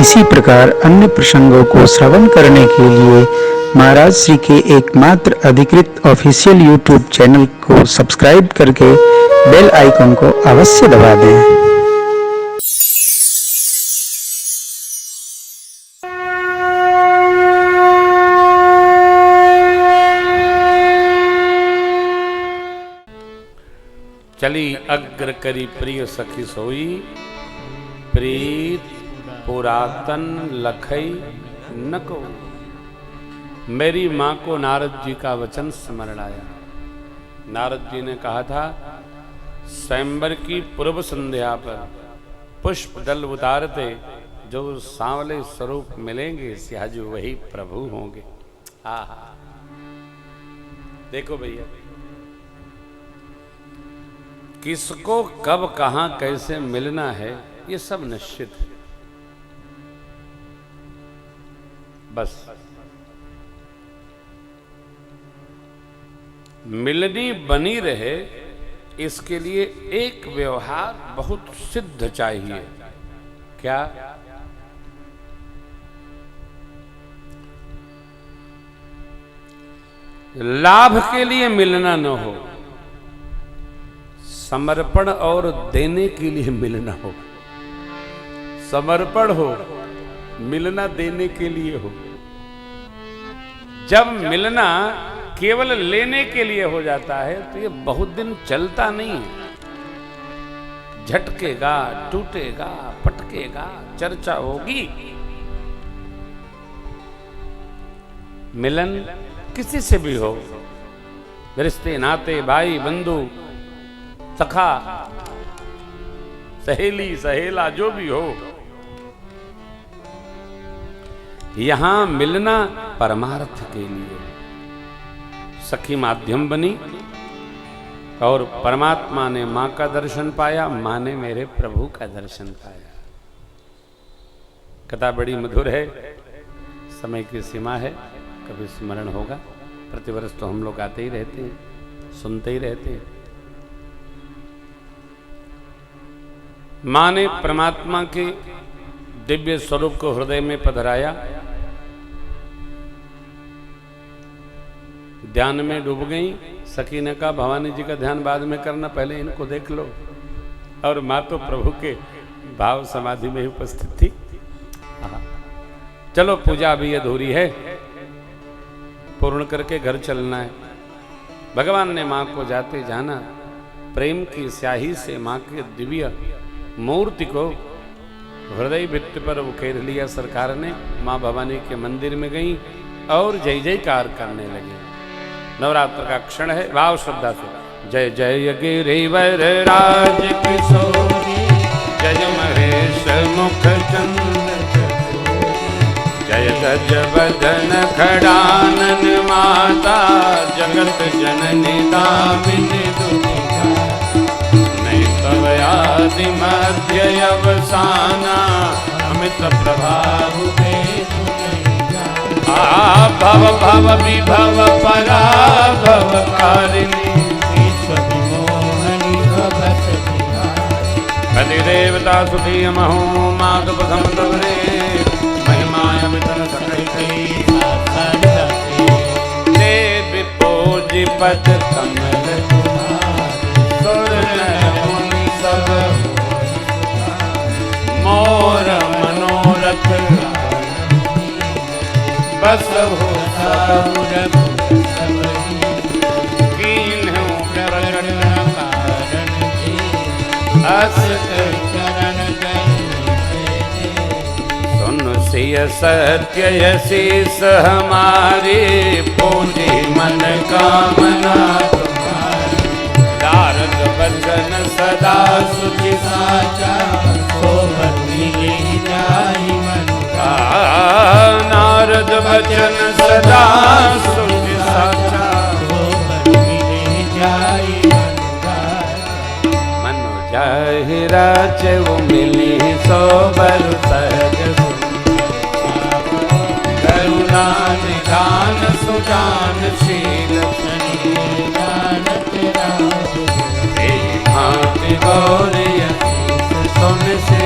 इसी प्रकार अन्य प्रसंगों को श्रवण करने के लिए महाराज श्री के एकमात्र अधिकृत ऑफिशियल यूट्यूब चैनल को सब्सक्राइब करके बेल आइकन को अवश्य दबा दें। चली अग्र करी प्रिय सखी सोई, प्रीत पुरातन लखई न को। मेरी माँ को नारद जी का वचन स्मरण आया। नारद जी ने कहा था, स्वयंवर की पूर्व संध्या पर पुष्प दल उतारते जो सांवले स्वरूप मिलेंगे सियाजू वही प्रभु होंगे। आहा, देखो भैया, किसको कब कहां कैसे मिलना है ये सब निश्चित है। बस मिलनी बनी रहे इसके लिए एक व्यवहार बहुत सिद्ध चाहिए। क्या? लाभ के लिए मिलना न हो, समर्पण और देने के लिए मिलना हो। समर्पण हो, मिलना देने के लिए हो। जब मिलना केवल लेने के लिए हो जाता है तो ये बहुत दिन चलता नहीं है। झटकेगा, टूटेगा, पटकेगा, चर्चा होगी। मिलन किसी से भी हो, रिश्ते नाते, भाई बंधु, सखा, सहेली, सहेला, जो भी हो, यहां मिलना परमार्थ के लिए। सखी माध्यम बनी और परमात्मा ने मां का दर्शन पाया, मां ने मेरे प्रभु का दर्शन पाया। कथा बड़ी मधुर है, समय की सीमा है, कभी स्मरण होगा। प्रतिवर्ष तो हम लोग आते ही रहते हैं, सुनते ही रहते हैं। मां ने परमात्मा के दिव्य स्वरूप को हृदय में पधराया, ध्यान में डूब गई। सखी ने कहा, भवानी जी का ध्यान बाद में करना, पहले इनको देख लो। और मां तो प्रभु के भाव समाधि में ही उपस्थित थी। चलो पूजा अभी अधूरी है, पूर्ण करके घर चलना है। भगवान ने मां को जाते जाना प्रेम की स्याही से मां के दिव्य मूर्ति को हृदय भित्ति पर उकेर लिया सरकार ने। मां भवानी के मंदिर में गई और जय जयकार करने लगे। नवरात्र का क्षण है, भाव श्रद्धा से। जय जय गिरिवर राज किशोरी, जय महेश मुख चंद्र, जय गज बदन खड़ानन माता, जगत जननी दामिनी दुर्गा, तव आदि मध्य अवसाना, अमित प्रभाव भव भव विभव पराभव कारिणी, कति देवता सुखी महो माधव समतवरे, महिमाय मितन सकैकई देव पूजि पद कमल मोर मनोरथ बस हो कीन्हु प्रकट कारण अस चरण सुन सिय सत्य शीस हमारे, पूजी मन कामना तुम्हारी, नारद वचन सदा सुखी साचा, सोबत मिले जाई मन का। नारद वचन सदा सुखी साचा, सोबत मिले जाई मन का। मनो जाहि राचे वो मिली सोबर सहज, करुणा निधान सुजान शील, गौरी सुन से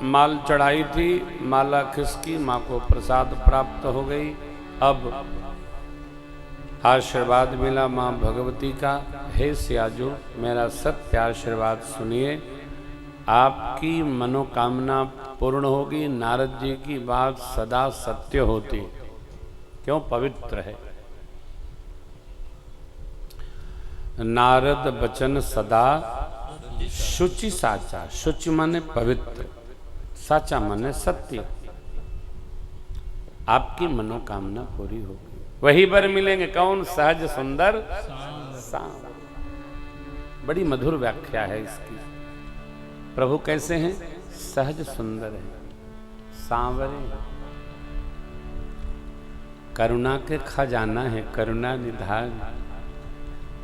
माल चढ़ाई थी, माला खिसकी, माँ को प्रसाद प्राप्त हो गई। अब आशीर्वाद मिला माँ भगवती का, हे सियाजू मेरा सत्य आशीर्वाद सुनिए, आपकी मनोकामना पूर्ण होगी। नारद जी की बात सदा सत्य होती, क्यों? पवित्र है। नारद बचन सदा शुचि साचा, शुचि माने पवित्र, साचा माने सत्य। आपकी मनोकामना पूरी होगी। वही वर मिलेंगे, कौन? सहज सुंदर सांवर। बड़ी मधुर व्याख्या है इसकी। प्रभु कैसे हैं? सहज सुंदर है, सांवरे हैं, करुणा के खजाना है, करुणा निधान,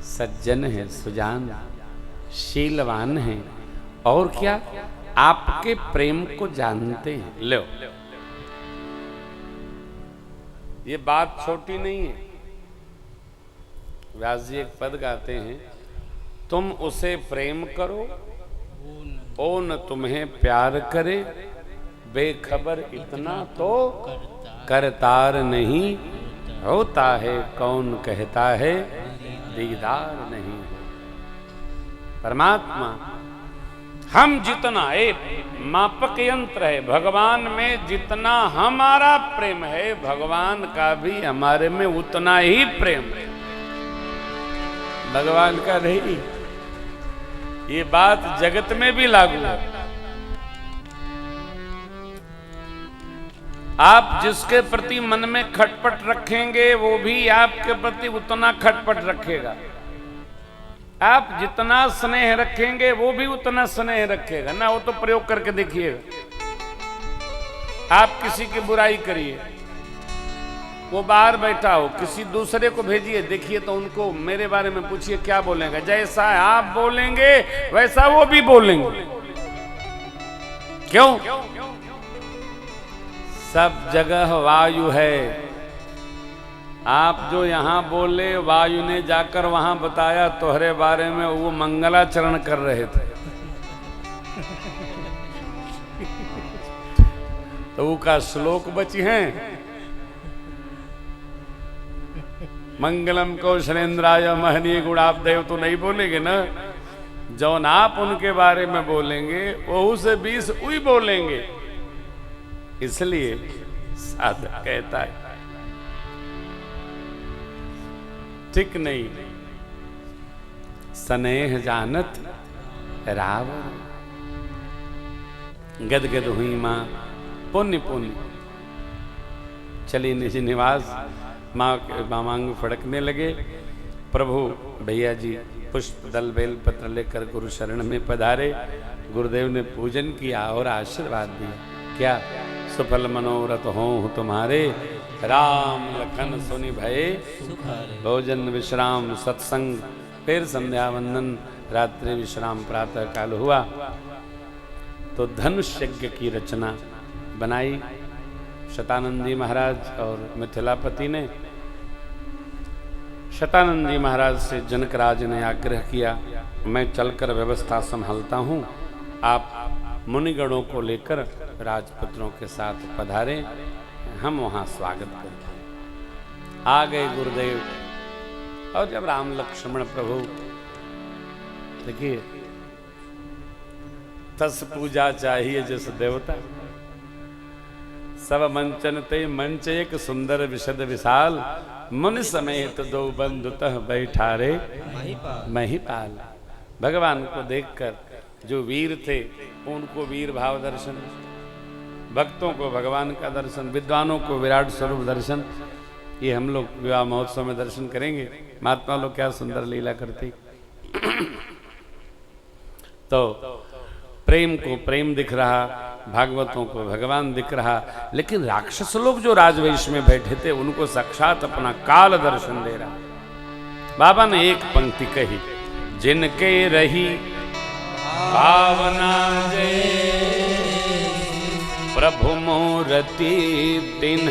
सज्जन है, सुजान, शीलवान है, और क्या? आपके प्रेम को जानते हैं। लो, ये बात छोटी नहीं है। व्यास जी एक पद गाते हैं, तुम उसे प्रेम करो, ओ न तुम्हें प्यार करे, बेखबर इतना तो करतार नहीं होता है, कौन कहता है दीदार नहीं। परमात्मा हम जितना, एक मापक यंत्र है, भगवान में जितना हमारा प्रेम है, भगवान का भी हमारे में उतना ही प्रेम है। भगवान का नहीं, ये बात जगत में भी लागू है। आप जिसके प्रति मन में खटपट रखेंगे, वो भी आपके प्रति उतना खटपट रखेगा। आप जितना स्नेह रखेंगे, वो भी उतना स्नेह रखेगा ना। वो तो प्रयोग करके देखिएगा। आप किसी की बुराई करिए, वो बाहर बैठा हो, किसी दूसरे को भेजिए, देखिए तो उनको मेरे बारे में पूछिए क्या बोलेगा। जैसा आप बोलेंगे वैसा वो भी बोलेंगे। क्यों? सब जगह वायु है। आप जो यहां बोले, वायु ने जाकर वहां बताया तोहरे बारे में, वो मंगलाचरण कर रहे थे। तो वो का श्लोक बची हैं, मंगलम कौशलेंद्राय महनीय गुणाब्देव, तो नहीं बोलेंगे ना। जौन आप उनके बारे में बोलेंगे, वो से 20 वही बोलेंगे। इसलिए साधक कहता है ठीक नहीं, स्नेह जानत रावण, गदगद हुई मां पुण्य पुण्य। चली निज निवास, माँ के मांग फड़कने लगे। प्रभु भैया जी पुष्प दल बेल पत्र लेकर गुरु शरण में पधारे। गुरुदेव ने पूजन किया और आशीर्वाद दिया। क्या? सुफल मनोरथ हो तुम्हारे, राम लखन सुनि भये, भोजन विश्राम सत्संग, फिर संध्या वंदन, रात्रि विश्राम, प्रातः काल हुआ तो धनुष यज्ञ की रचना बनाई शतानंद जी महाराज और मिथिलापति ने। शतानंद जी महाराज से जनकराज ने आग्रह किया, मैं चलकर व्यवस्था संभालता हूँ, आप मुनिगणों को लेकर राजपुत्रों के साथ पधारे, हम वहां स्वागत करें। आ गए गुरुदेव। और जब राम लक्ष्मण प्रभु, देखिए, तस पूजा चाहिए जिस देवता, सब मंचन ते मंच एक सुंदर विशद विशाल, मुनि समेत दो बंधुतः बैठारे महिपाल। भगवान को देखकर जो वीर थे उनको वीर भाव दर्शन, भक्तों को भगवान का दर्शन, विद्वानों को विराट स्वरूप दर्शन। ये हम लोग विवाह महोत्सव में दर्शन करेंगे। महात्मा लोग क्या सुंदर लीला करते। तो प्रेम को प्रेम दिख रहा, भागवतों को भगवान दिख रहा, लेकिन राक्षस लोग जो राजवेश में बैठे थे उनको साक्षात अपना काल दर्शन दे रहा। बाबा ने एक पंक्ति कही, जिनके रही भावना जय, प्रभु मूर्ति दिन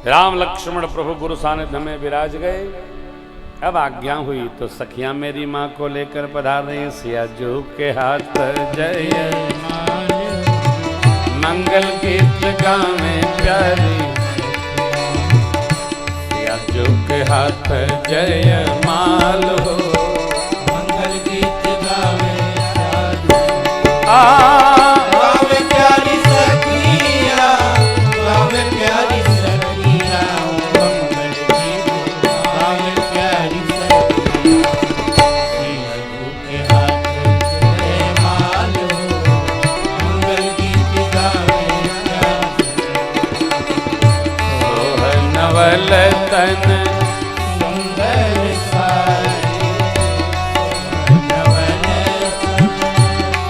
राम लक्ष्मण प्रभु गुरु सानिध्य में विराज गए। अब आज्ञा हुई तो सखियां मेरी माँ को लेकर पधार रही। सिया जो के हाथ जय मंगल गीत गावे प्यारी, सिया जो के हाथ जय माल हो मंगल गीत गावे गावे प्यारी सखिया, गावे प्यारी सखिया, मंगल गीत गावे प्यारी सखिया, सिया जो के हाथ जय माल हो मंगल गीत गावे सोहन नवल तन सुंदर सारी, नवल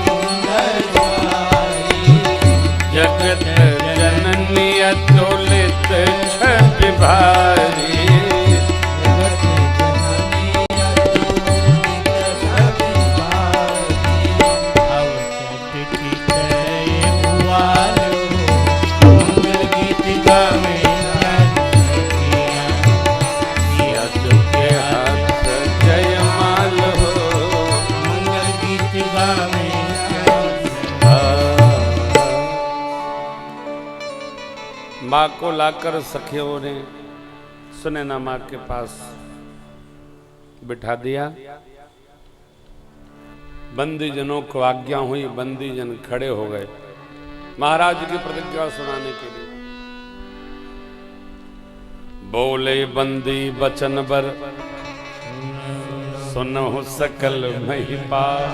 सुंदर सारी, जगत जननी अतुलित छवि भारी। जगत जननी अतुलित छवि भारी, अवचट चितय भुआलो मंगल गीत गावे सखिया, सिया जो के हाथ जय माल हो मंगल गीत गावे माँ को लाकर सखियों ने सुनैना माँ के पास बिठा दिया। बंदी जनों को आज्ञा हुई, बंदी जन खड़े हो गए महाराज की प्रतिज्ञा सुनाने के लिए। बोले बंदी बचन बर सुनहु सकल महिपाल,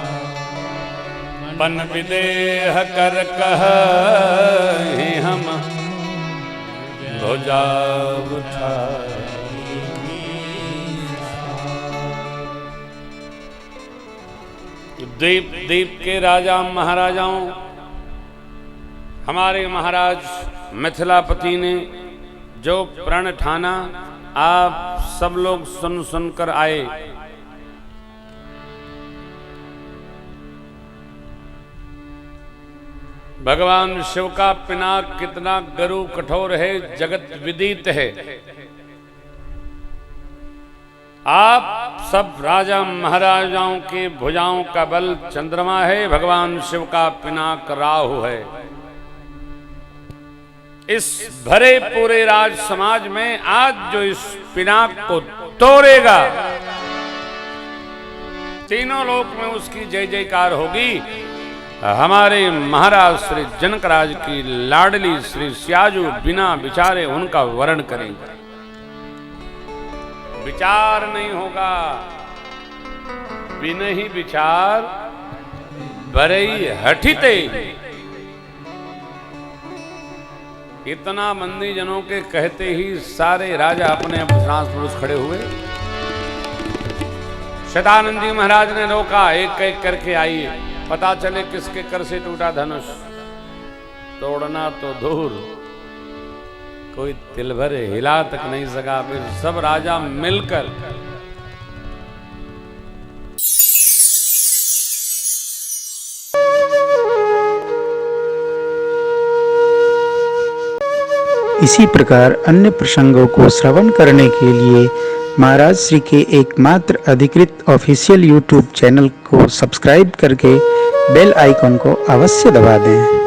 पन विदेह कर कह हम भुजा उठाई। द्वीप द्वीप के राजा महाराजाओं, हमारे महाराज मिथिलापति ने जो प्रण ठाना, आप सब लोग सुन सुनकर आए। भगवान शिव का पिनाक कितना गरु कठोर है, जगत विदित है। आप सब राजा महाराजाओं के भुजाओं का बल चंद्रमा है, भगवान शिव का पिनाक राहु है। इस भरे पूरे राज समाज में आज जो इस पिनाक को तोड़ेगा, तीनों लोक में उसकी जय जयकार होगी। हमारे महाराज श्री जनकराज की लाडली श्री सियाजू बिना विचारे उनका वर्ण करेंगे। विचार नहीं होगा, बिना ही विचार बरई हठिते। इतना मंदी जनों के कहते ही सारे राजा अपने सांस पुरुष खड़े हुए। शतानंद जी महाराज ने रोका, एक एक करके आइए, पता चले किसके कर से टूटा धनुष। तोड़ना तो दूर, कोई तिल भर हिला तक नहीं सका। फिर सब राजा मिलकर इसी प्रकार अन्य प्रसंगों को श्रवण करने के लिए महाराज श्री के एकमात्र अधिकृत ऑफिशियल यूट्यूब चैनल को सब्सक्राइब करके बेल आइकन को अवश्य दबा दें।